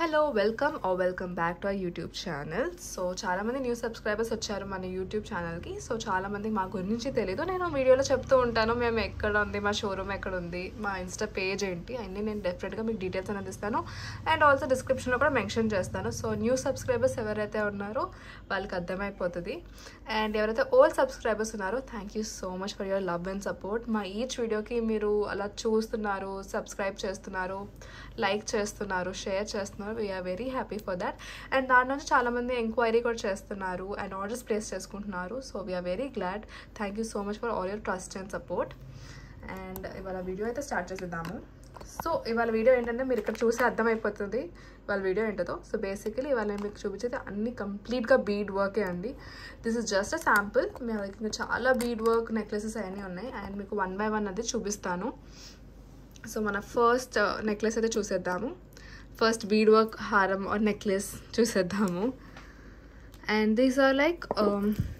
Hello welcome back to our YouTube channel. So చాలామంది new subscribers వచ్చారు మన YouTube ఛానల్కి. సో చాలామంది మా గురించి తెలీదు. నేను వీడియోలో చెప్తూ ఉంటాను మేము ఎక్కడ ఉంది, మా షోరూమ్ ఎక్కడ ఉంది, మా ఇన్స్టా పేజ్ ఏంటి అన్నీ నేను డెఫినెట్గా మీకు డీటెయిల్స్ అనేది ఇస్తాను. అండ్ ఆల్సో డిస్క్రిప్షన్లో కూడా మెన్షన్ చేస్తాను. సో న్యూ సబ్స్క్రైబర్స్ ఎవరైతే ఉన్నారో వాళ్ళకి అర్థమైపోతుంది. అండ్ ఎవరైతే ఓల్డ్ సబ్స్క్రైబర్స్ ఉన్నారో thank you so much for your love and support. మా ఈచ్ వీడియోకి మీరు అలా చూస్తున్నారు, సబ్స్క్రైబ్ చేస్తున్నారు, లైక్ చేస్తున్నారు, షేర్ చేస్తున్నారు. We are very happy for that. And దాని నుంచి చాలామంది ఎంక్వైరీ కూడా చేస్తున్నారు అండ్ ఆర్డర్స్ ప్లేస్ చేసుకుంటున్నారు. So we are very glad. Thank you so much for all your trust and support. And ఇవాళ వీడియో అయితే స్టార్ట్ చేసేద్దాము. సో ఇవాళ వీడియో ఏంటంటే మీరు ఇక్కడ చూసి అర్థమైపోతుంది ఇవాళ వీడియో ఏంటో. సో బేసికలీ ఇవాళ నేను మీకు చూపించేది అన్ని కంప్లీట్గా బీడ్ వర్కే అండి. This is just a sample. మీ దగ్గర చాలా బీడ్ వర్క్ నెక్లెసెస్ అవన్నీ ఉన్నాయి అండ్ మీకు 1 by 1 అది చూపిస్తాను. సో మన ఫస్ట్ నెక్లెస్ అయితే చూసేద్దాము. ఫస్ట్ బీడ్ వర్క్ హారం ఆర్ నెక్లెస్ చూసేద్దాము. అండ్ దీస్ ఆర్ లైక్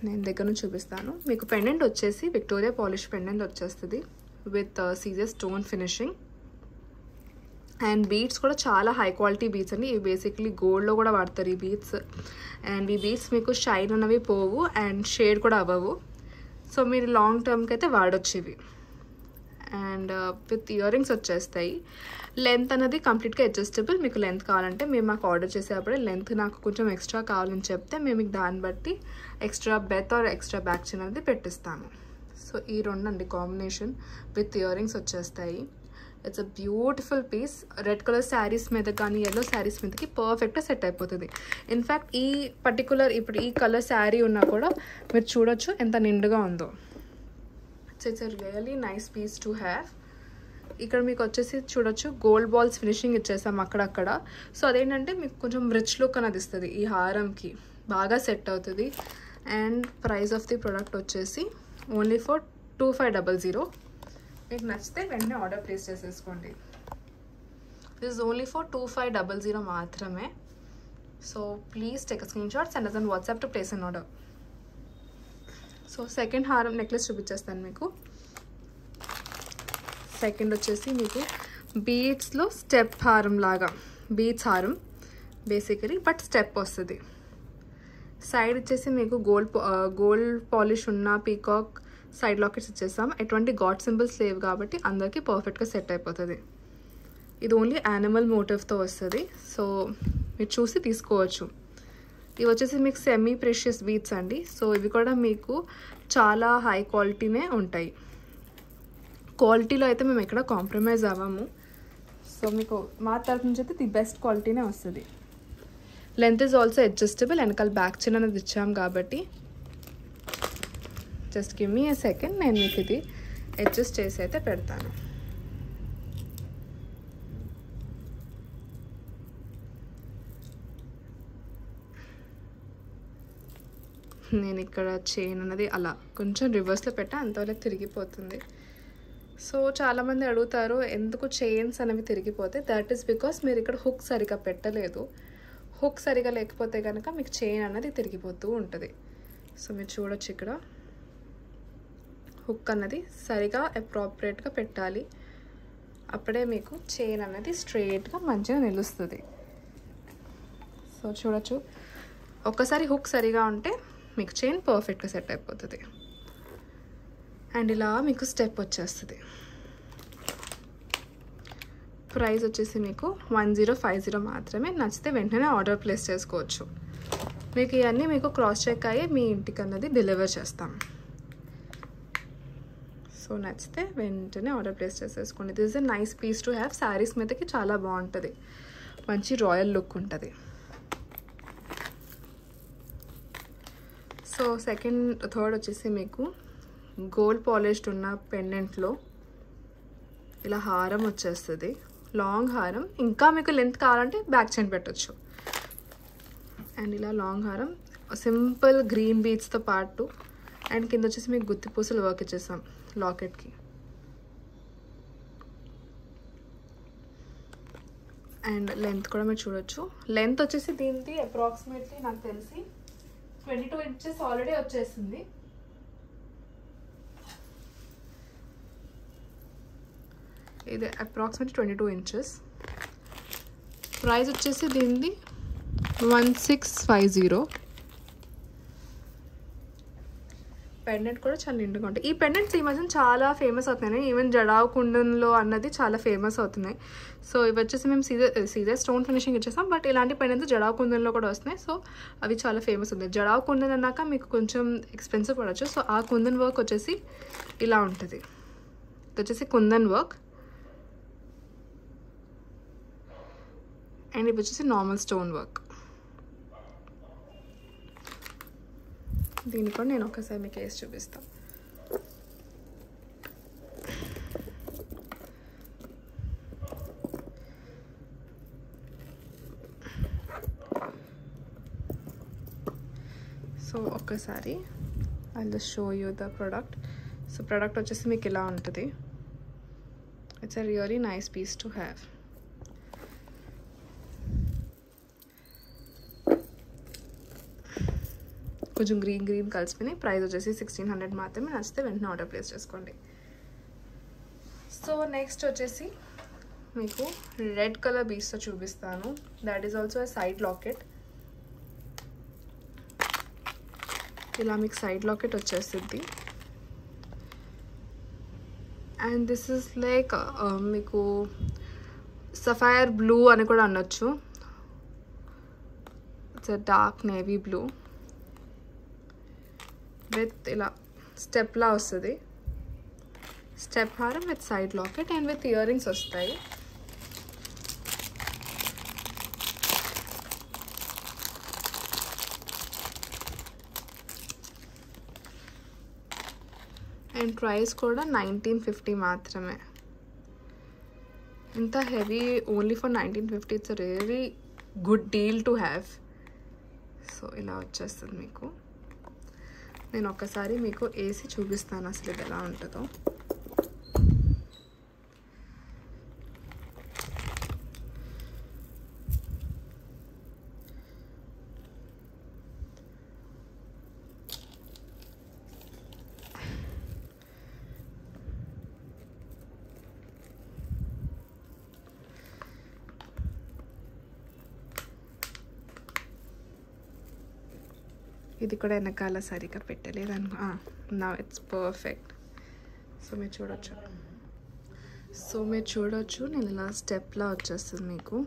నేను దగ్గర నుంచి చూపిస్తాను. మీకు పెండెంట్ వచ్చేసి విక్టోరియా పాలిష్ పెండెంట్ వచ్చేస్తుంది with caesar stone finishing. And beads కూడా చాలా హై క్వాలిటీ బీడ్స్ అండి. ఇవి బేసిక్లీ గోల్డ్లో కూడా వాడతారు ఈ బీడ్స్. అండ్ ఈ బీడ్స్ మీకు షైన్ ఉన్నవి పోవు అండ్ షేడ్ కూడా అవ్వవు. సో మీరు లాంగ్ టర్మ్కి అయితే వాడొచ్చు ఇవి. అండ్ విత్ ఇయర్ రింగ్స్ వచ్చేస్తాయి. లెంత్ అనేది కంప్లీట్గా అడ్జస్టబుల్. మీకు లెంత్ కావాలంటే మేము మాకు ఆర్డర్ చేసేటప్పుడే లెంత్ నాకు కొంచెం ఎక్స్ట్రా కావాలని చెప్తే మేము మీకు దాన్ని బట్టి ఎక్స్ట్రా బెత్ ఆర్ ఎక్స్ట్రా బ్యాక్ చైన్ అనేది పెట్టిస్తాము. సో ఈ రెండు అండి కాంబినేషన్ విత్ ఇయర్ రింగ్స్ వచ్చేస్తాయి. It's a beautiful piece. Red colour sarees మీద కానీ ఎల్లో శారీస్ మీదకి పర్ఫెక్ట్గా సెట్ అయిపోతుంది. ఇన్ఫ్యాక్ట్ ఈ పర్టికులర్ ఇప్పుడు ఈ కలర్ శారీ ఉన్నా కూడా మీరు చూడొచ్చు ఎంత నిండుగా ఉందో. So it's a really nice piece to have. ఇక్కడ మీకు వచ్చేసి చూడొచ్చు గోల్డ్ బాల్స్ ఫినిషింగ్ ఇచ్చేసాం అక్కడక్కడ. సో అదేంటంటే మీకు కొంచెం రిచ్ లుక్ అనేది ఇస్తుంది. ఈ హారంకి బాగా సెట్ అవుతుంది. And price of the product వచ్చేసి ఓన్లీ ఫర్ 2500. మీకు నచ్చితే వెంటనే ఆర్డర్ ప్లేస్ చేసేసుకోండి. దిస్ ఇస్ ఓన్లీ ఫర్ 2500 మాత్రమే. So please take a screen shot, send us on WhatsApp to place an order. So second హారం నెక్లెస్ చూపించేస్తాను మీకు. సెకండ్ వచ్చేసి మీకు బీడ్స్లో స్టెప్ హారం లాగా, బీడ్స్ హారం బేసికలీ బట్ స్టెప్ వస్తుంది. సైడ్ వచ్చేసి మీకు గోల్డ్ పాలిష్ ఉన్న పీకాక్ సైడ్ లాకెట్స్ ఇచ్చేస్తాం. ఎటువంటి గాడ్ సింబల్స్ లేవు కాబట్టి అందరికీ పర్ఫెక్ట్గా సెట్ అయిపోతుంది. ఇది ఓన్లీ యానిమల్ మోటివ్తో వస్తుంది. సో మీరు చూసి తీసుకోవచ్చు. ఇవి వచ్చేసి మీకు సెమీ ప్రెషియస్ బీడ్స్ అండి. సో ఇవి కూడా మీకు చాలా హై క్వాలిటీనే ఉంటాయి. క్వాలిటీలో అయితే మేము ఎక్కడ కాంప్రమైజ్ అవ్వము. సో మీకు మా తరఫు నుంచి అయితే ది బెస్ట్ క్వాలిటీనే వస్తుంది. Length is also adjustable. వెనకాల బ్యాక్ చైన్ అనేది ఇచ్చాం కాబట్టి just give me a second, నేను మీకు ఇది అడ్జస్ట్ చేసి అయితే పెడతాను. నేను ఇక్కడ చైన్ అనేది అలా కొంచెం రివర్స్లో పెట్టా, అంతవరకు తిరిగిపోతుంది. సో చాలామంది అడుగుతారు ఎందుకు చైన్స్ అనేవి తిరిగిపోతే. దట్ ఈస్ బికాస్ మీరు ఇక్కడ హుక్ సరిగా పెట్టలేదు. హుక్ సరిగా లేకపోతే కనుక మీకు చైన్ అనేది తిరిగిపోతూ ఉంటుంది. సో మీరు చూడొచ్చు ఇక్కడ హుక్ అన్నది సరిగా అప్రాప్రియేట్గా పెట్టాలి. అప్పుడే మీకు చైన్ అనేది స్ట్రెయిట్గా మంచిగా నిలుస్తుంది. సో చూడొచ్చు, ఒక్కసారి హుక్ సరిగా ఉంటే మీకు చైన్ పర్ఫెక్ట్గా సెట్ అయిపోతుంది. అండ్ ఇలా మీకు స్టెప్ వచ్చేస్తుంది. ప్రైస్ వచ్చేసి మీకు 1050 మాత్రమే. నచ్చితే వెంటనే ఆర్డర్ ప్లేస్ చేసుకోవచ్చు. మీకు ఇవన్నీ మీకు క్రాస్ చెక్ అయ్యి మీ ఇంటికి అన్నది డెలివర్ చేస్తాం. సో నచ్చితే వెంటనే ఆర్డర్ ప్లేస్ చేసేసుకోండి. This is a nice piece to have. Sarees మీదకి చాలా బాగుంటుంది, మంచి రాయల్ లుక్ ఉంటుంది. సో థర్డ్ వచ్చేసి మీకు గోల్డ్ పాలిష్డ్ ఉన్న పెండెంట్లో ఇలా హారం వచ్చేస్తుంది. లాంగ్ హారం. ఇంకా మీకు లెంత్ కావాలంటే బ్యాక్ చైన్ పెట్టచ్చు. అండ్ ఇలా లాంగ్ హారం సింపుల్ గ్రీన్ బీడ్స్తో పాటు. అండ్ కింద వచ్చేసి మీకు గుత్తి పూసలు వర్క్ ఇచ్చేసాం లాకెట్కి. అండ్ లెంత్ కూడా మీరు చూడొచ్చు. లెంత్ వచ్చేసి దీనికి అప్రాక్సిమేట్లీ నాకు తెలిసి 22 inches ఆల్రెడీ వచ్చేసింది. ఇది అప్రాక్సిమేట్లీ 22 inches. ప్రైస్ వచ్చేసి దీనిది 1650. పెండెంట్ కూడా చాలా నిండుగా ఉంటాయి. ఈ పెండెంట్స్ ఈ మధ్యన చాలా ఫేమస్ అవుతున్నాయి. ఈవెన్ జడావ్ కుందన్లో అన్నది చాలా ఫేమస్ అవుతున్నాయి. సో ఇవి వచ్చేసి మేము సీజర్ స్టోన్ ఫినిషింగ్ ఇచ్చేస్తాం, బట్ ఇలాంటి పెండెంట్స్ జడావ్ కుందన్లో కూడా వస్తున్నాయి. సో అవి చాలా ఫేమస్ ఉన్నాయి. జడావ్ కుందన్ అన్నాక మీకు కొంచెం ఎక్స్పెన్సివ్ పడవచ్చు. సో ఆ కుందన్ వర్క్ వచ్చేసి ఇలా ఉంటుంది. ఇది వచ్చేసి కుందన్ వర్క్, అండ్ ఇవి వచ్చేసి నార్మల్ స్టోన్ వర్క్. దీన్ని కూడా నేను ఒకసారి మీకు వేసి చూపిస్తాను. సో ఒక్కసారి I will show you the product. So product వచ్చేసి మీకు ఇలా ఉంటుంది. It's a really nice piece to have. కొంచెం గ్రీన్ కలిసిపోయినాయి. ప్రైస్ వచ్చేసి 1600 మాత్రమే. నచ్చితే వెంటనే ఆర్డర్ ప్లేస్ చేసుకోండి. సో నెక్స్ట్ వచ్చేసి మీకు రెడ్ కలర్ బీస్తో చూపిస్తాను. That is also side locket. ఇలా మీకు సైడ్ లాకెట్ వచ్చేస్తుంది. అండ్ దిస్ ఇస్ లైక్ మీకు సఫైర్ బ్లూ అని కూడా అనొచ్చు. It's a dark navy blue with ఇలా స్టెప్లా వస్తుంది. స్టెప్ హారం with side locket and with ear rings వస్తాయి. అండ్ ప్రైస్ కూడా 1950 మాత్రమే. ఇంత heavy only for 1950. It's a really good deal to have. So ఇలా వచ్చేస్తుంది మీకు. నేను ఒక్కసారి మీకు వేసి చూపిస్తాను అసలు ఇది ఎలా ఉంటుందో. ఇది కూడా వెనకాల సరిగా పెట్టలేదు అనుకో. నా ఇట్స్ పర్ఫెక్ట్. సో మీరు చూడొచ్చు నేను ఇలా స్టెప్లా వచ్చేస్తుంది మీకు.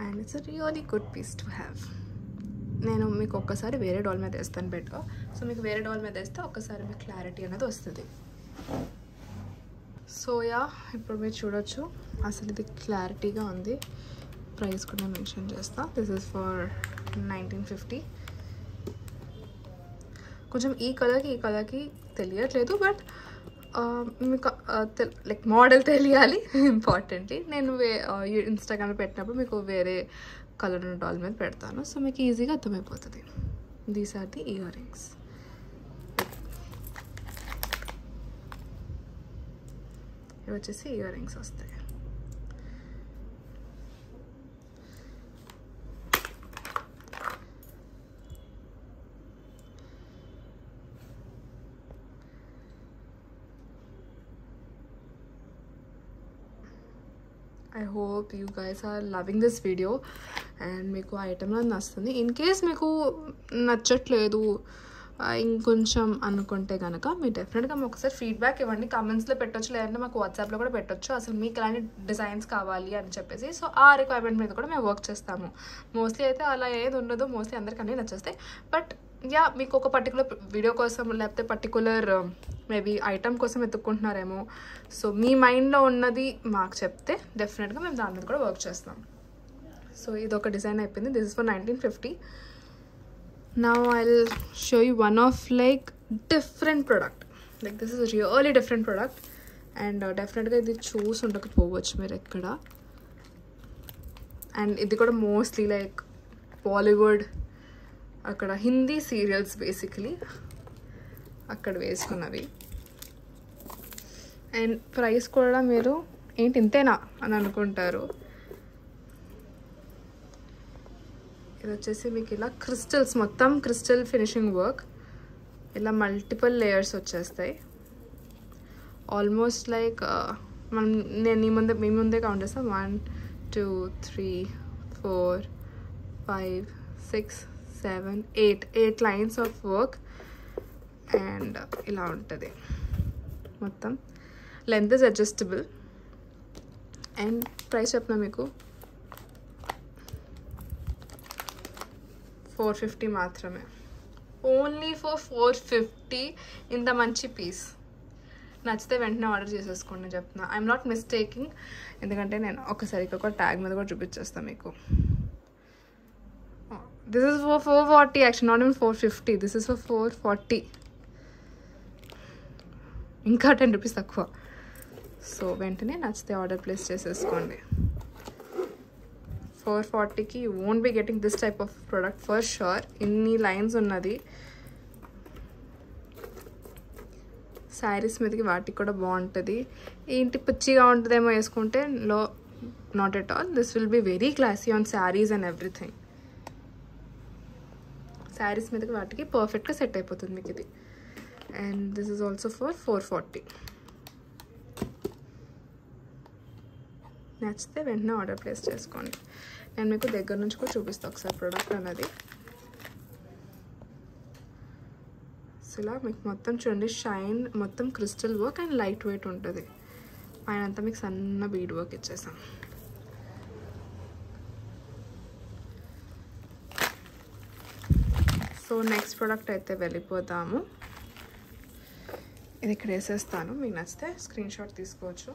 And it's a really good piece to have. నేను మీకు ఒక్కసారి వేరే డాల్ మీద వేస్తాను బెటర్. సో మీకు వేరే డాల్ మీద వేస్తే ఒక్కసారి మీకు క్లారిటీ అనేది వస్తుంది. సో యా, ఇప్పుడు మీరు చూడొచ్చు అసలు ఇది క్లారిటీగా ఉంది. ప్రైస్ కూడా మెన్షన్ చేస్తా. This is for 1950. కొంచెం ఈ కలర్కి తెలియట్లేదు, బట్ మీకు లైక్ మోడల్ తెలియాలి ఇంపార్టెంట్లీ. నేను ఇన్స్టాగ్రామ్లో పెట్టినప్పుడు మీకు వేరే కలర్ డాల్ మీద పెడతాను. సో మీకు ఈజీగా అర్థమైపోతుంది. These are the earrings. ఇవి వచ్చేసి ఇయర్ రింగ్స్ వస్తాయి. I hope you guys are loving this video and మీకు ఐటెంలో నచ్చుతుంది. ఇన్ కేస్ మీకు నచ్చట్లేదు ఇంకొంచెం అనుకుంటే కనుక మీరు డెఫినెట్గా మాకు ఒకసారి ఫీడ్బ్యాక్ ఇవ్వండి. కామెంట్స్లో పెట్టొచ్చు, లేదంటే మాకు వాట్సాప్లో కూడా పెట్టొచ్చు. అసలు మీకు ఎలాంటి డిజైన్స్ కావాలి అని చెప్పేసి. సో ఆ రిక్వైర్మెంట్ మీద కూడా మేము వర్క్ చేస్తాము. మోస్ట్లీ అయితే అలా ఏది ఉండదు. మోస్ట్లీ అందరికీ అన్నీ నచ్చేస్తాయి. బట్ యా, మీకు ఒక పర్టికులర్ వీడియో కోసం లేకపోతే పర్టికులర్ మేబీ ఐటమ్ కోసం వెతుక్కుంటున్నారేమో. సో మీ మైండ్లో ఉన్నది మాకు చెప్తే డెఫినెట్గా మేము దాని మీద కూడా వర్క్ చేస్తాం. సో ఇది ఒక డిజైన్ అయిపోయింది. This is for 1950. Now I'll show you one of like different product. Like this is a really different product and definitely ఇది చూసి ఉండకపోవచ్చు మీరు ఎక్కడ. అండ్ ఇది కూడా మోస్ట్లీ లైక్ బాలీవుడ్, అక్కడ హిందీ సీరియల్స్ బేసికలీ అక్కడ వేసుకున్నవి. అండ్ ప్రైస్ కూడా మీరు ఏంటి ఇంతేనా అని అనుకుంటారు. ఇది వచ్చేసి మీకు ఇలా క్రిస్టల్స్, మొత్తం క్రిస్టల్ ఫినిషింగ్ వర్క్, ఇలా మల్టిపుల్ లేయర్స్ వచ్చేస్తాయి. ఆల్మోస్ట్ లైక్ నేను మీ ముందే కౌంట్ చేస్తాను. 1 2 3 4 5 6 7 8 లైన్స్ ఆఫ్ వర్క్. అండ్ ఇలా ఉంటుంది మొత్తం. Length is adjustable. And price చెప్పిన మీకు 450 మాత్రమే. ఓన్లీ ఫర్ 450 ఇంత మంచి పీస్. నచ్చితే వెంటనే ఆర్డర్ చేసేసుకోండి చెప్తున్నా. ఐఎమ్ నాట్ మిస్టేకింగ్, ఎందుకంటే నేను ఒకసారి ఒక ట్యాగ్ మీద కూడా చూపించేస్తాను మీకు. This is for 440 actual, not even 450. This is for 440, ఇంకా 10 రూపీస్ తక్కువ. సో వెంటనే నచ్చితే ఆర్డర్ ప్లేస్ చేసేసుకోండి. 440కి you won't be getting this type of product for sure. ఇన్ని లైన్స్ ఉన్నది. శారీస్ మీదకి వాటికి కూడా బాగుంటుంది. ఏంటి పిచ్చిగా ఉంటుందేమో వేసుకుంటే, not at all. This will be very classy on saris and everything. Saris మీదకి వాటికి పర్ఫెక్ట్గా సెట్ అయిపోతుంది మీకు ఇది. And this is also for 440. నచ్చితే వెంటనే ఆర్డర్ ప్లేస్ చేసుకోండి. నేను మీకు దగ్గర నుంచి కూడా చూపిస్తాను ఒకసారి ప్రోడక్ట్ అన్నది. సో ఇలా మీకు మొత్తం చూడండి, షైన్ మొత్తం crystal work and light weight ఉంటుంది. పైన అంతా మీకు సన్న బీడ్ వర్క్ ఇచ్చేసాం. సో నెక్స్ట్ ప్రోడక్ట్ అయితే వెళ్ళిపోతాము. ఇది ఇక్కడ వేసేస్తాను, మీకు నచ్చితే స్క్రీన్ షాట్ తీసుకోవచ్చు.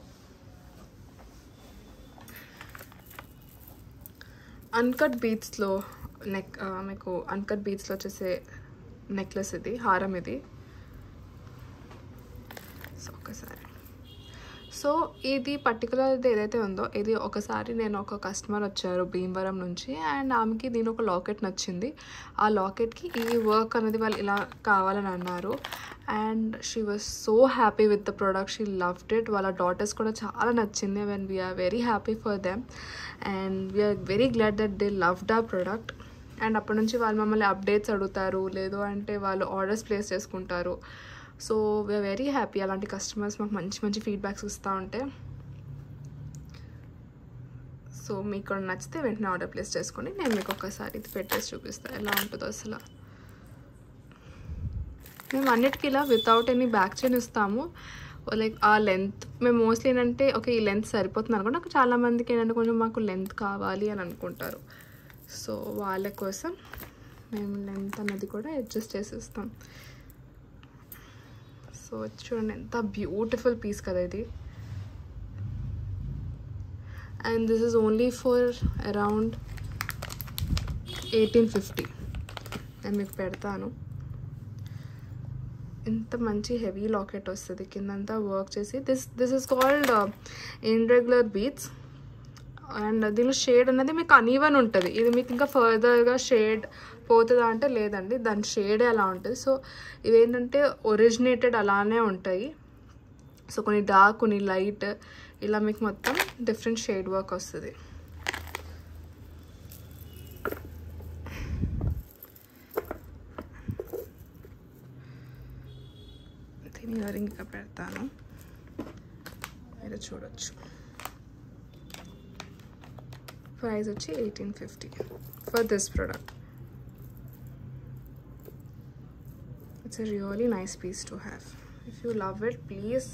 అన్కట్ బీడ్స్లో మీకు అన్కట్ బీడ్స్లో వచ్చేసే నెక్లెస్ ఇది, హారం ఇది. సో ఒకసారి, సో ఇది పర్టికులర్ది ఏదైతే ఉందో, ఇది ఒకసారి నేను ఒక కస్టమర్ వచ్చారు భీమవరం నుంచి, అండ్ ఆమెకి దీని ఒక లాకెట్ నచ్చింది. ఆ లాకెట్కి ఈ వర్క్ అనేది వాళ్ళు ఇలా కావాలని అన్నారు. And she was so happy with the product. She loved it. వాళ్ళ డాటర్స్ కూడా చాలా నచ్చింది. And we are very happy for them and we are very glad that they loved a product. And అప్పటి నుంచి వాళ్ళు మమ్మల్ని అప్డేట్స్ అడుగుతారు, లేదు అంటే వాళ్ళు ఆర్డర్స్ ప్లేస్ చేసుకుంటారు. So we are very happy. అలాంటి కస్టమర్స్ మాకు మంచి మంచి ఫీడ్బ్యాక్స్ ఇస్తూ ఉంటే. సో మీకు కూడా నచ్చితే వెంటనే ఆర్డర్ ప్లేస్ చేసుకోండి. నేను మీకు ఒక్కసారి ఇది పెట్టేసి చూపిస్తాను ఎలా ఉంటుందో అసలు. మేము అన్నిటికీ ఇలా వితౌట్ ఎనీ బ్యాక్ చైన్ ఇస్తాము. లైక్ ఆ లెంత్ మేము మోస్ట్లీ ఏంటంటే ఓకే ఈ లెంత్ సరిపోతుంది అనుకుంటే, నాకు చాలామందికి ఏంటంటే కొంచెం మాకు లెంత్ కావాలి అని అనుకుంటారు. సో వాళ్ళ కోసం మేము లెంత్ అన్నది కూడా అడ్జస్ట్ చేసేస్తాం. సో చూడండి ఎంత బ్యూటిఫుల్ పీస్ కదా ఇది. And this is only for around 1850. నేను మీకు పెడతాను. ఇంత మంచి హెవీ లాకెట్ వస్తుంది, కిందంతా వర్క్ చేసి. This is called ఇన్రెగ్యులర్ beads. And దీనిలో షేడ్ అనేది మీకు అనీవన్ ఉంటుంది. ఇది మీకు ఇంకా ఫర్దర్గా షేడ్ పోతుందా అంటే లేదండి, దాని షేడే అలా ఉంటుంది. సో ఇవేంటంటే ఒరిజినేటెడ్ అలానే ఉంటాయి. సో కొన్ని డార్క్, కొన్ని లైట్, ఇలా మీకు మొత్తం డిఫరెంట్ షేడ్ వర్క్ వస్తుంది. దీని ఇయరింగ్ ఇంకా పెడతాను, మీరు చూడొచ్చు. ప్రైస్ వచ్చి 1850 for this product. It's a really nice piece to have. If you love it please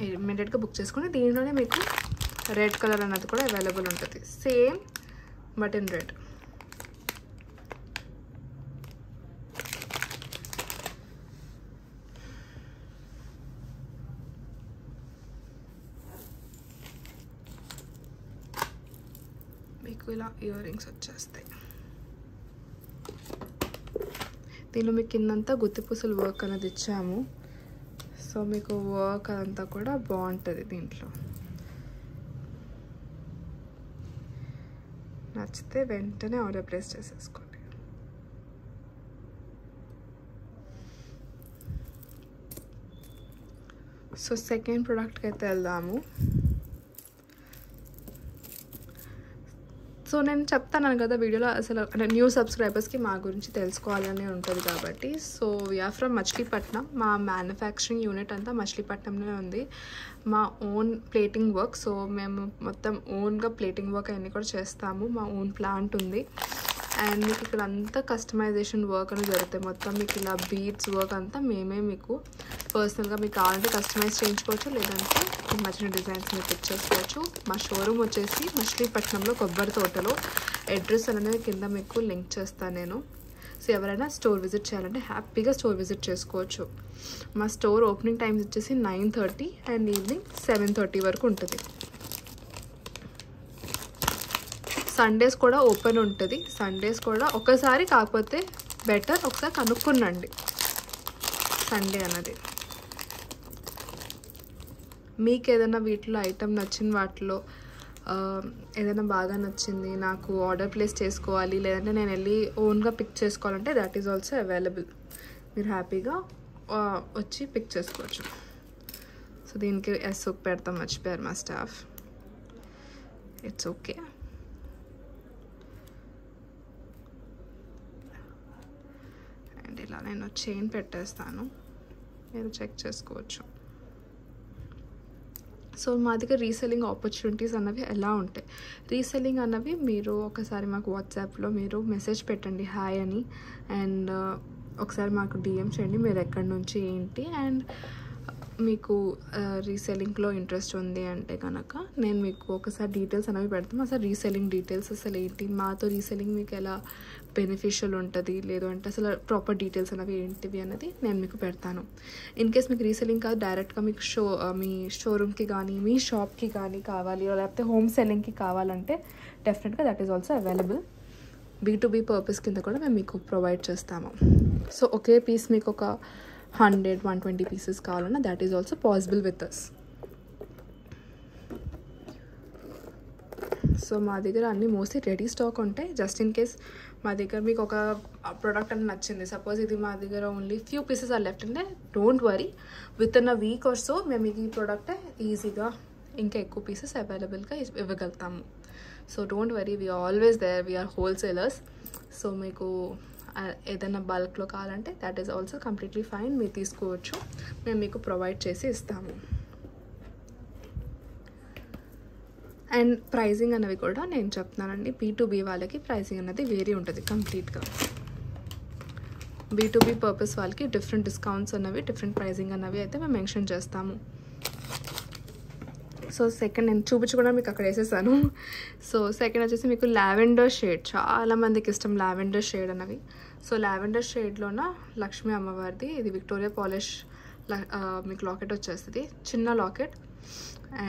ఇమ్మీడియట్గా బుక్ చేసుకోండి. దీంట్లోనే మీకు రెడ్ కలర్ అన్నది కూడా అవైలబుల్ ఉంటుంది, సేమ్ బట్ ఇన్ రెడ్. మీకు ఇలా ఇయర్ రింగ్స్ వచ్చేస్తాయి. దీనిలో మీకు కిందంతా గుత్తిపూసలు వర్క్ అనేది ఇచ్చాము. సో మీకు వర్క్ అదంతా కూడా బాగుంటుంది దీంట్లో. నచ్చితే వెంటనే ఆర్డర్ ప్లేస్ చేసేసుకోండి. సో సెకండ్ ప్రోడక్ట్కి అయితే వెళ్దాము. సో నేను చెప్తాను కదా వీడియోలో అసలు అంటే న్యూ సబ్స్క్రైబర్స్కి మా గురించి తెలుసుకోవాలని ఉంటుంది కాబట్టి. So we are from Machilipatnam. మా మ్యానుఫ్యాక్చరింగ్ యూనిట్ అంతా మచిలీపట్నంలో ఉంది. మా ఓన్ ప్లేటింగ్ వర్క్. సో మేము మొత్తం ఓన్గా ప్లేటింగ్ వర్క్ అన్నీ కూడా చేస్తాము. మా ఓన్ ప్లాంట్ ఉంది. అండ్ మీకు ఇక్కడ అంతా కస్టమైజేషన్ వర్క్ అనేది జరుగుతాయి. మొత్తం మీకు ఇలా బీడ్స్ వర్క్ అంతా మేమే మీకు పర్సనల్గా మీకు కావాలంటే కస్టమైజ్ చేయించుకోవచ్చు, లేదంటే మీకు నచ్చిన డిజైన్స్ మీరు పిక్ చేసుకోవచ్చు. మా షోరూమ్ వచ్చేసి మచిలీపట్నంలో కొబ్బరి తోటలో. అడ్రస్ అనేది కింద మీకు లింక్ చేస్తాను నేను. సో ఎవరైనా స్టోర్ విజిట్ చేయాలంటే హ్యాపీగా స్టోర్ విజిట్ చేసుకోవచ్చు. మా స్టోర్ ఓపెనింగ్ టైమ్స్ వచ్చేసి 9:30 అండ్ ఈవినింగ్ 7:30 వరకు ఉంటుంది. సండేస్ కూడా ఓపెన్ ఉంటుంది. సండేస్ కూడా ఒకసారి కాకపోతే బెటర్ ఒకసారి కనుక్కునండి సండే అన్నది. మీకు ఏదైనా వీటిలో ఐటమ్ నచ్చిన వాటిలో ఏదైనా బాగా నచ్చింది, నాకు ఆర్డర్ ప్లేస్ చేసుకోవాలి, లేదంటే నేను వెళ్ళి ఓన్గా పిక్ చేసుకోవాలంటే దట్ ఈజ్ ఆల్సో అవైలబుల్. మీరు హ్యాపీగా వచ్చి పిక్ చేసుకోవచ్చు. సో దీనికి ఎస్ఓ పెడతాం, మర్చిపోయారు మా స్టాఫ్. It's okay. అండ్ ఇలా నేను చైన్ పెట్టేస్తాను, మీరు చెక్ చేసుకోవచ్చు. సో మా దగ్గర రీసెల్లింగ్ ఆపర్చునిటీస్ అన్నవి ఎలా ఉంటాయి. రీసెల్లింగ్ అన్నవి మీరు ఒకసారి మాకు వాట్సాప్లో మీరు మెసేజ్ పెట్టండి హాయ్ అని, అండ్ ఒకసారి మాకు డిఎం చేయండి మీరు ఎక్కడి నుంచి ఏంటి, అండ్ మీకు రీసెల్లింగ్లో ఇంట్రెస్ట్ ఉంది అంటే కనుక నేను మీకు ఒకసారి డీటెయిల్స్ అనేవి పెడతాము. అసలు రీసెల్లింగ్ డీటెయిల్స్ అసలు ఏంటి, మాతో రీసెల్లింగ్ మీకు ఎలా బెనిఫిషియల్ ఉంటుంది, లేదు అంటే అసలు ప్రాపర్ డీటెయిల్స్ అనేవి ఏంటివి అనేది నేను మీకు పెడతాను. ఇన్ కేస్ మీకు రీసెల్లింగ్ కాదు, డైరెక్ట్గా మీకు మీ షోరూమ్కి కానీ మీ షాప్కి కానీ కావాలి, లేకపోతే హోమ్ సెల్లింగ్కి కావాలంటే డెఫినెట్గా that is also available. B2B purpose కింద కూడా మేము మీకు ప్రొవైడ్ చేస్తాము. సో ఒకే పీస్ మీకు ఒక 100-120 పీసెస్ కావాలన్నా that is also possible with us. So మా దగ్గర అన్నీ మోస్ట్లీ రెడీ స్టాక్ ఉంటాయి. జస్ట్ ఇన్ కేస్ మా దగ్గర మీకు ఒక ప్రోడక్ట్ అని నచ్చింది, సపోజ్ ఇది మా దగ్గర only few pieces are left అంటే don't worry, within a week or so మేము మీకు ఈ ప్రోడక్ట్ ఈజీగా ఇంకా ఎక్కువ పీసెస్ అవైలబుల్గా ఇవ్వగలుగుతాము. So don't worry, we're always there, we're wholesalers. So మీకు ఏదైనా బల్క్లో కావాలంటే that is also completely fine, మీరు తీసుకోవచ్చు, మేము మీకు ప్రొవైడ్ చేసి ఇస్తాము. అండ్ ప్రైజింగ్ అనేవి కూడా నేను చెప్తున్నానండి. B2B వాళ్ళకి ప్రైజింగ్ అనేది వేరీ ఉంటుంది కంప్లీట్గా. B2B పర్పస్ వాళ్ళకి డిఫరెంట్ డిస్కౌంట్స్ అనేవి, డిఫరెంట్ ప్రైజింగ్ అనేవి అయితే మేము మెన్షన్ చేస్తాము. సో సెకండ్ నేను చూపించకుండా మీకు అక్కడ వేసేసాను. సో సెకండ్ వచ్చేసి మీకు లావెండర్ షేడ్, చాలామందికి ఇష్టం లావెండర్ షేడ్ అనేవి. సో లావెండర్ షేడ్లోన లక్ష్మీ అమ్మవారిది ఇది విక్టోరియా పాలిష్ మీకు లాకెట్ వచ్చేస్తుంది, చిన్న లాకెట్.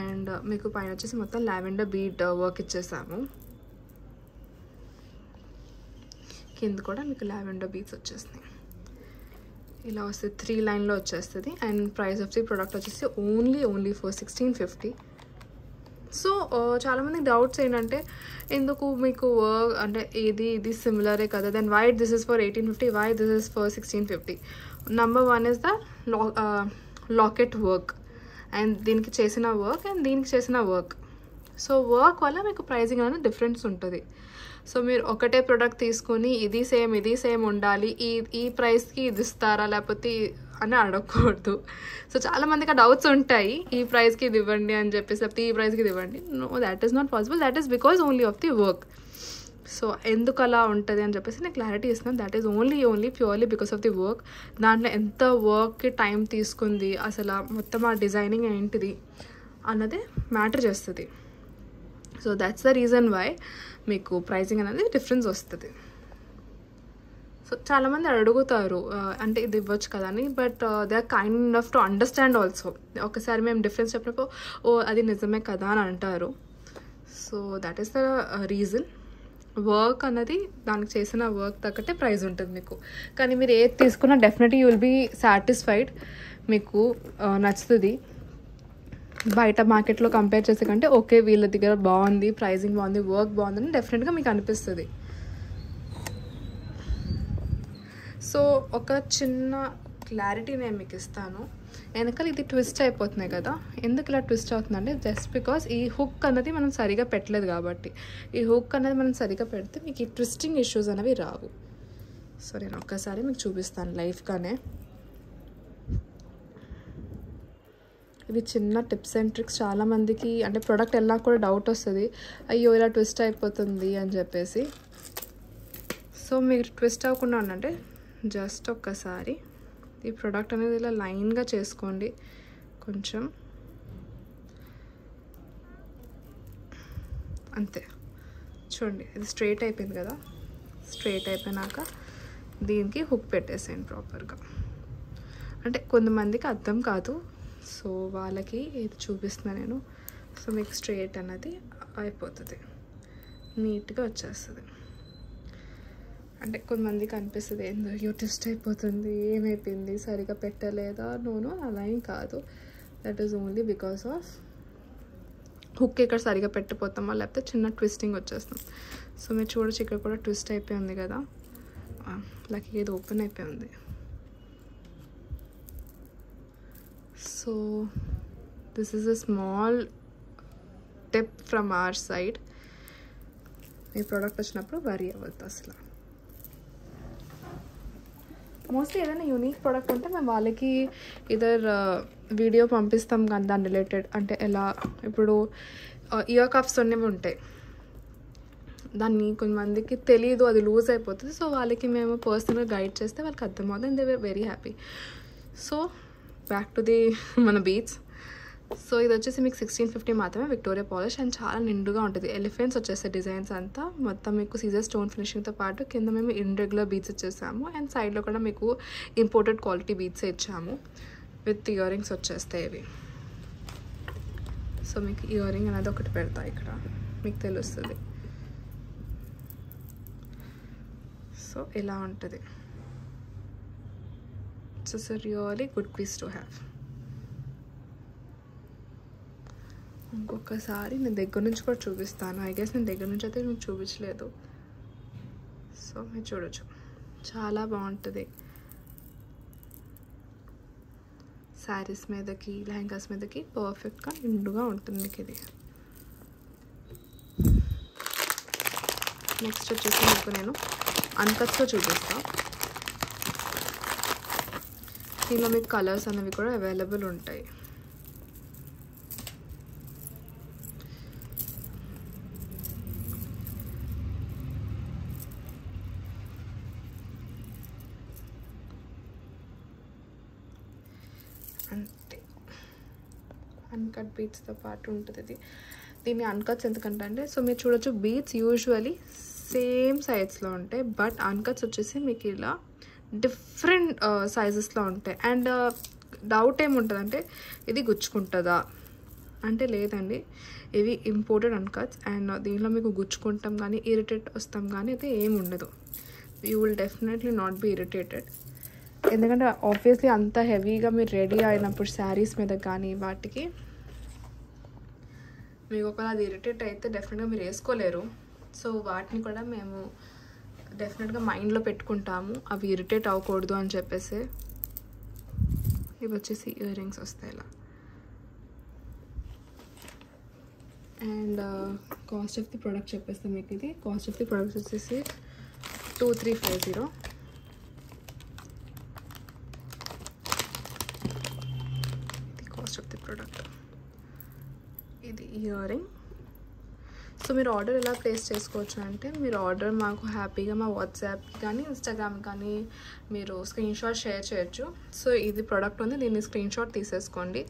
అండ్ మీకు పైన వచ్చేసి మొత్తం లావెండర్ బీడ్ వర్క్ ఇచ్చేసాము. కింద కూడా మీకు లావెండర్ బీడ్స్ వచ్చేస్తాయి. ఇలా వస్తుంది 3 లైన్లో వచ్చేస్తుంది. And price of the product వచ్చేసి ఓన్లీ ఫర్ 1650. సో చాలామందికి డౌట్స్ ఏంటంటే ఎందుకు మీకు వర్క్ అంటే ఇది సిమిలరే కదా, then why this is for 1850, why this is for 1650. Number 1 is the locket work, and దీనికి చేసిన వర్క్ అండ్ దీనికి చేసిన వర్క్. సో వర్క్ వల్ల మీకు ప్రైజింగ్ అనేది డిఫరెన్స్ ఉంటుంది. సో మీరు ఒకటే ప్రోడక్ట్ తీసుకొని ఇది సేమ్ ఉండాలి, ఈ ప్రైస్కి ఇది ఇస్తారా లేకపోతే అని అడగకూడదు. సో చాలామందికి ఆ డౌట్స్ ఉంటాయి, ఈ ప్రైస్కి ఇది ఇవ్వండి అని చెప్పేసి, లేకపోతే ఈ ప్రైస్కి ఇది ఇవ్వండి. No, that is not possible, that is because only of the work. సో ఎందుకు అలా ఉంటుంది అని చెప్పేసి నేను క్లారిటీ ఇస్తున్నాను. That is only purely because of the work. దాంట్లో ఎంత వర్క్కి టైం తీసుకుంది, అసలు మొత్తం ఆ డిజైనింగ్ ఏంటిది అన్నది మ్యాటర్ చేస్తుంది. So that's the reason why మీకు ప్రైజింగ్ అనేది డిఫరెన్స్ వస్తుంది. సో చాలామంది అడుగుతారు అంటే ఇది ఇవ్వచ్చు కదా అని, but they are kind enough to understand also. ఒకసారి మేము డిఫరెన్స్ చెప్పినప్పుడు అది నిజమే కదా అని అంటారు. So that is the reason. Work అన్నది దానికి చేసిన వర్క్ తగ్గట్టే ప్రైస్ ఉంటుంది మీకు. కానీ మీరు ఏది తీసుకున్నా definitely you will be satisfied, మీకు నచ్చుతుంది. బయట మార్కెట్లో కంపేర్ చేసే కంటే ఓకే వీళ్ళ దగ్గర బాగుంది, ప్రైజింగ్ బాగుంది, వర్క్ బాగుందని డెఫినెట్గా మీకు అనిపిస్తుంది. సో ఒక చిన్న క్లారిటీ నేను మీకు ఇస్తాను. వెనకాల ఇది ట్విస్ట్ అయిపోతున్నాయి కదా. ఎందుకు ఇలా ట్విస్ట్ అవుతుందంటే జస్ట్ బికాస్ ఈ హుక్ అన్నది మనం సరిగా పెట్టలేదు కాబట్టి. ఈ హుక్ అనేది మనం సరిగా పెడితే మీకు ఈ ట్విస్టింగ్ ఇష్యూస్ అనేవి రావు. సో నేను ఒక్కసారి మీకు చూపిస్తాను లైవ్గానే. ఇవి చిన్న టిప్స్ అండ్ ట్రిక్స్. చాలామందికి అంటే ప్రోడక్ట్ ఎలా కూడా డౌట్ వస్తుంది, అయ్యో ఇలా ట్విస్ట్ అయిపోతుంది అని చెప్పేసి. సో మీరు ట్విస్ట్ అవ్వకుండా ఉండంటే జస్ట్ ఒక్కసారి ఈ ప్రోడక్ట్ అనేది ఇలా లైన్గా చేసుకోండి కొంచెం, అంతే. చూడండి ఇది స్ట్రైట్ అయిపోయింది కదా. స్ట్రైట్ అయిపోయినాక దీనికి హుక్ పెట్టేసేయండి ప్రాపర్గా. అంటే కొంతమందికి అర్థం కాదు, సో వాళ్ళకి ఇది చూపిస్తున్నా నేను. సో మీకు స్ట్రైట్ అనేది అయిపోతుంది, నీట్గా వచ్చేస్తుంది. అంటే కొంతమందికి అనిపిస్తుంది ఏందో అయ్యో ట్విస్ట్ అయిపోతుంది, ఏమైపోయింది సరిగా పెట్టలేదా. నోను అలా ఏం కాదు. That is only because of hook ఇక్కడ సరిగా పెట్టిపోతామా, లేకపోతే చిన్న ట్విస్టింగ్ వచ్చేస్తాం. సో మీరు చూడొచ్చు ఇక్కడ కూడా ట్విస్ట్ అయిపోయింది కదా. లక్కీగా ఇది ఓపెన్ అయిపోయింది. So this is a small tip from our side. ఈ ప్రోడక్ట్ వచ్చినప్పుడు వరీ అవ్వద్దు అసలు. మోస్ట్లీ ఏదైనా యూనిక్ ప్రోడక్ట్ ఉంటే మేము వాళ్ళకి ఇదర్ వీడియో పంపిస్తాం కానీ దాని రిలేటెడ్. అంటే ఎలా ఇప్పుడు ఇయర్ కప్స్ అనేవి ఉంటాయి, దాన్ని కొంతమందికి తెలీదు, అది లూజ్ అయిపోతుంది. సో వాళ్ళకి మేము పర్సనల్గా గైడ్ చేస్తే వాళ్ళకి అర్థమవుతుంది and they were very happy. So back to the మన బీట్స్. సో ఇది వచ్చేసి మీకు 1650 మాత్రమే, విక్టోరియా పాలిష్, అండ్ చాలా నిండుగా ఉంటుంది. ఎలిఫెంట్స్ వచ్చేస్తాయి డిజైన్స్ అంతా. మొత్తం మీకు సీజర్ స్టోన్ ఫినిషింగ్తో పాటు కింద మేము ఇర్రెగ్యులర్ బీట్స్ ఇచ్చేసాము, అండ్ సైడ్లో కూడా మీకు ఇంపోర్టెడ్ క్వాలిటీ బీట్స్ ఇచ్చాము. విత్ ఇయర్ రింగ్స్ వచ్చేస్తాయి ఇవి. సో మీకు ఇయర్ రింగ్ అనేది ఒకటి పెడతా ఇక్కడ, మీకు తెలుస్తుంది. సో ఇలా ఉంటుంది. It's a really good piece to have. ఇంకొకసారి నేను దగ్గర నుంచి కూడా చూపిస్తాను. ఐ గెస్ నేను దగ్గర నుంచి అయితే మీకు చూపించలేదు. సో మీరు చూడొచ్చు, చాలా బాగుంటుంది. శారీస్ మీదకి, లెహంగాస్ మీదకి పర్ఫెక్ట్గా నిండుగా ఉంటుంది మీకు ఇది. నెక్స్ట్ వచ్చేసి మీకు నేను అన్కట్స్లో చూపిస్తాను. దీనిలో మీకు కలర్స్ అనేవి కూడా అవైలబుల్ ఉంటాయి. అంతే, అన్కట్ బీట్స్తో పాటు ఉంటుంది ఇది. దీన్ని అన్కట్స్ ఎందుకంటే అంటే సో మీరు చూడొచ్చు బీట్స్ యూజువలీ సేమ్ సైజ్లో ఉంటాయి, బట్ అన్కట్స్ వచ్చేసి మీకు ఇలా డిఫరెంట్ సైజెస్లో ఉంటాయి. అండ్ డౌట్ ఏముంటుందంటే ఇది గుచ్చుకుంటుందా అంటే లేదండి, ఇవి ఇంపోర్టెడ్ అన్కట్స్. అండ్ దీనిలో మీకు గుచ్చుకుంటాం కానీ ఇరిటేట్ వస్తాం కానీ అయితే ఏమి ఉండదు. You will definitely not be irritated. ఎందుకంటే ఆబ్వియస్లీ అంత హెవీగా మీరు రెడీ అయినప్పుడు శారీస్ మీద కానీ వాటికి మీకు ఒకవేళ అది ఇరిటేట్ అయితే డెఫినెట్గా మీరు వేసుకోలేరు. సో వాటిని కూడా మేము డెఫినెట్గా మైండ్లో పెట్టుకుంటాము, అవి ఇరిటేట్ అవ్వకూడదు అని చెప్పేసి. ఇవి వచ్చేసి ఇయర్ రింగ్స్ వస్తాయి ఇలా. And cost of the product చెప్పేస్తాం మీకు. ఇది కాస్ట్ ఆఫ్ ది ప్రోడక్ట్ వచ్చేసి 2350. ఇది కాస్ట్ ఆఫ్ ది ప్రోడక్ట్. ఇది ఇయర్ రింగ్. సో మీరు ఆర్డర్ ఎలా ప్లేస్ చేసుకోవచ్చు అంటే మీరు ఆర్డర్ మాకు హ్యాపీగా మా వాట్సాప్కి కానీ ఇన్స్టాగ్రామ్ కానీ మీరు స్క్రీన్ షాట్ షేర్ చేయొచ్చు. సో ఇది ప్రోడక్ట్ ఉంది, దీన్ని స్క్రీన్ షాట్ తీసేసుకోండి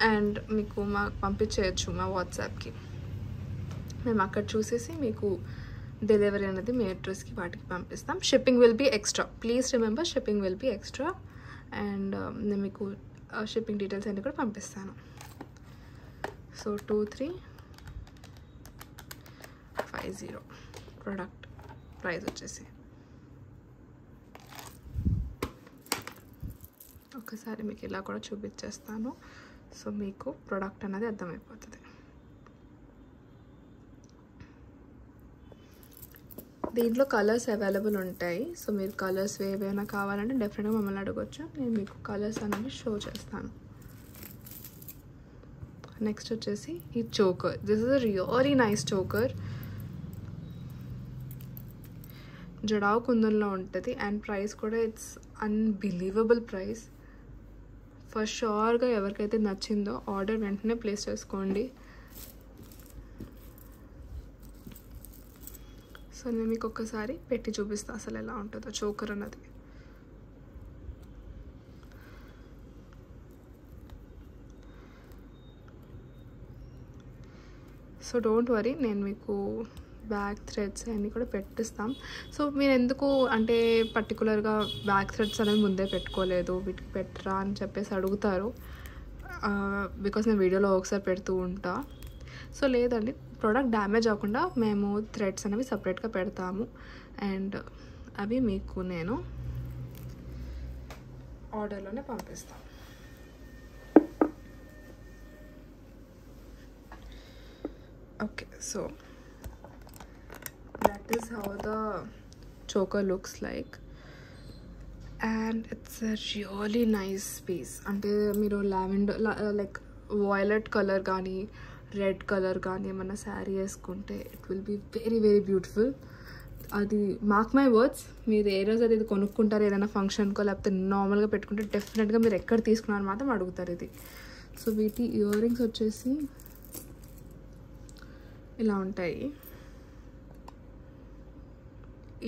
అండ్ మీకు మాకు పంపించేయచ్చు మా వాట్సాప్కి. మేము అక్కడ చూసేసి మీకు డెలివరీ అనేది మీ అడ్రస్కి వాటికి పంపిస్తాం. Shipping will be extra, please remember shipping will be extra. And నేను మీకు షిప్పింగ్ డీటెయిల్స్ అన్నీ కూడా పంపిస్తాను. సో 2350 ప్రోడక్ట్ ప్రైస్ వచ్చేసి. ఒకసారి మీకు ఇలా కూడా చూపించేస్తాను, సో మీకు ప్రోడక్ట్ అనేది అర్థమైపోతుంది. దీంట్లో కలర్స్ అవైలబుల్ ఉంటాయి. సో మీరు కలర్స్ ఏవైనా కావాలంటే డెఫినెట్గా మమ్మల్ని అడగొచ్చు. నేను మీకు కలర్స్ అనేవి షో చేస్తాను. నెక్స్ట్ వచ్చేసి ఈ choker. This is a really nice choker. Jadau కుందన్లో ఉంటుంది అండ్ ప్రైస్ కూడా ఇట్స్ అన్బిలీవబుల్ ప్రైస్. ఫర్ షూర్గా ఎవరికైతే నచ్చిందో ఆర్డర్ వెంటనే ప్లేస్ చేసుకోండి. సో నేను మీకు ఒక్కసారి పెట్టి చూపిస్తాను అసలు ఎలా ఉంటుందో చోకర్ అన్నది. సో డోంట్ వరీ, నేను మీకు బ్యాక్ థ్రెడ్స్ అన్నీ కూడా పెట్టిస్తాం. సో మీరు ఎందుకు అంటే పర్టికులర్గా బ్యాక్ థ్రెడ్స్ అనేవి ముందే పెట్టుకోలేదు, వీటికి పెట్టరా అని చెప్పేసి అడుగుతారు. బికాస్ నేను వీడియోలో ఒకసారి పెడుతూ ఉంటా. సో లేదండి, ప్రోడక్ట్ డ్యామేజ్ అవ్వకుండా మేము థ్రెడ్స్ అనేవి సపరేట్గా పెడతాము. అండ్ అవి మీకు నేను ఆర్డర్లోనే పంపిస్తాను. Okay, so that is how the choker looks like and it's a really nice piece. అంటే మీరు లావెండర్ లైక్ వాయిలెట్ కలర్ కానీ రెడ్ కలర్ కానీ ఏమన్నా శారీ వేసుకుంటే it will be very very beautiful. అది మార్క్ మై వర్డ్స్, మీరు ఏ రోజు అది ఇది కొనుక్కుంటారు ఏదైనా ఫంక్షన్కో లేకపోతే నార్మల్గా పెట్టుకుంటే డెఫినెట్గా మీరు ఎక్కడ తీసుకున్నారు మాత్రం అడుగుతారు ఇది. సో వీటి ఇయర్ రింగ్స్ వచ్చేసి ఇలా ఉంటాయి.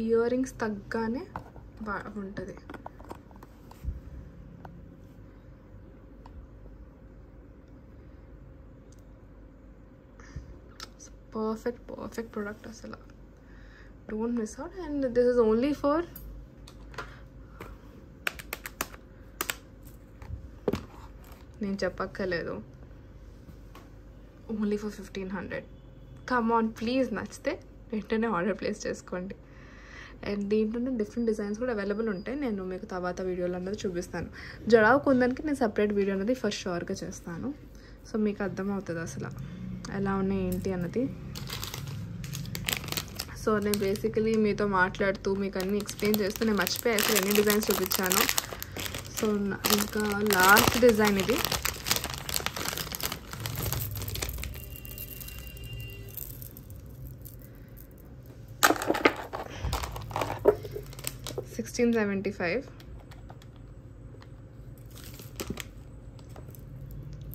ఇయర్ రింగ్స్ తగ్గానే ఉంటుంది. పర్ఫెక్ట్ ప్రోడక్ట్ అసలు. Don't miss out. And this is only for నేను చెప్పక్కర్లేదు, only for 1500. Come on please, నచ్చితే వెంటనే ఆర్డర్ ప్లేస్ చేసుకోండి. అండ్ దీంట్లోనే డిఫరెంట్ డిజైన్స్ కూడా అవైలబుల్ ఉంటాయి. నేను మీకు తర్వాత వీడియోలో అన్నది చూపిస్తాను. జడావ్ కుందన్కి నేను సపరేట్ వీడియో అనేది ఫస్ట్ షూర్గా చేస్తాను. సో మీకు అర్థమవుతుంది అసలు ఎలా ఉన్నాయి ఏంటి అన్నది. సో నేను బేసికలీ మీతో మాట్లాడుతూ మీకు అన్నీ ఎక్స్ప్లెయిన్ చేస్తూ నేను మర్చిపోయి అసలు ఎన్ని డిజైన్స్ చూపించాను. సో ఇంకా లాస్ట్ డిజైన్ ఇది. $1675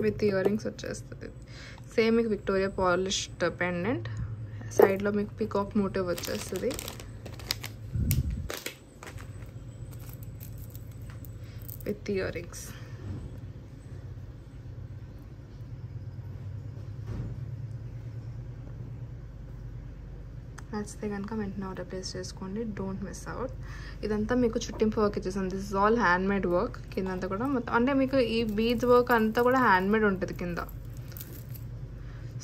విత్ ఇయర్ రింగ్స్ వచ్చేస్తుంది. సేమ్ మీకు విక్టోరియా పాలిష్డ్ పెండెంట్, సైడ్లో మీకు పికాక్ మోటివ్ వచ్చేస్తుంది. With ear rings. నచ్చితే కనుక వెంటనే ఆర్డర్ ప్లేస్ చేసుకోండి. Don't miss out. ఇదంతా మీకు చుట్టింపు వర్క్ ఇచ్చేసాను. This is all handmade work. కిందంతా కూడా మొత్తం అంటే మీకు ఈ బీడ్స్ వర్క్ అంతా కూడా హ్యాండ్మేడ్ ఉంటుంది కింద.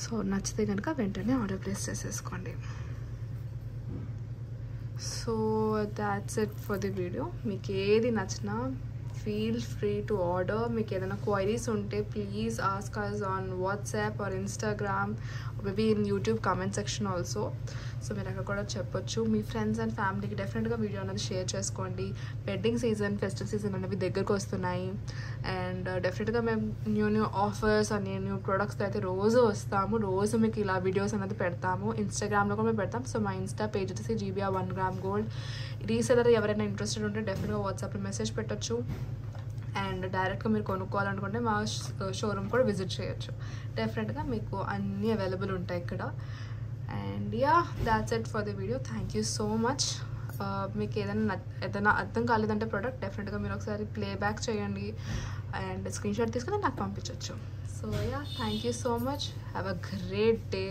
సో నచ్చితే కనుక వెంటనే ఆర్డర్ ప్లేస్ చేసేసుకోండి. So that's it for the video. మీకు ఏది నచ్చినా feel free to order. మీకు ఏదైనా క్వైరీస్ ఉంటే please ask us on WhatsApp or Instagram or maybe in YouTube comment section also. So మీరు అక్కడ కూడా చెప్పొచ్చు. మీ ఫ్రెండ్స్ అండ్ ఫ్యామిలీకి డెఫినెట్గా వీడియో అనేది షేర్ చేసుకోండి. వెడ్డింగ్ సీజన్, ఫెస్టివ్ సీజన్ అనేవి దగ్గరకు వస్తున్నాయి. అండ్ డెఫినెట్గా మేము న్యూ ఆఫర్స్ అని న్యూ ప్రొడక్ట్స్తో అయితే రోజు వస్తాము. రోజు మీకు ఇలా వీడియోస్ అనేది పెడతాము. ఇన్స్టాగ్రామ్లో కూడా మేము పెడతాం. సో మా ఇన్స్టా పేజ్ వచ్చేసి GBR 1 gram gold. రీసెలర్ ఎవరైనా ఇంట్రెస్టెడ్ ఉంటే డెఫినెట్గా వాట్సాప్లో మెసేజ్ పెట్టచ్చు. అండ్ డైరెక్ట్గా మీరు కొనుక్కోవాలనుకుంటే మా షోరూమ్ కూడా విజిట్ చేయొచ్చు. డెఫినెట్గా మీకు అన్నీ అవైలబుల్ ఉంటాయి ఇక్కడ. And yeah, that's it for the video. Thank you so much. మీకు ఏదైనా అర్థం కాలేదంటే ప్రోడక్ట్ డెఫినెట్గా మీరు ఒకసారి ప్లేబ్యాక్ చేయండి అండ్ స్క్రీన్ షాట్ తీసుకుని నాకు పంపించవచ్చు. So yeah, thank you so much. Have a great day.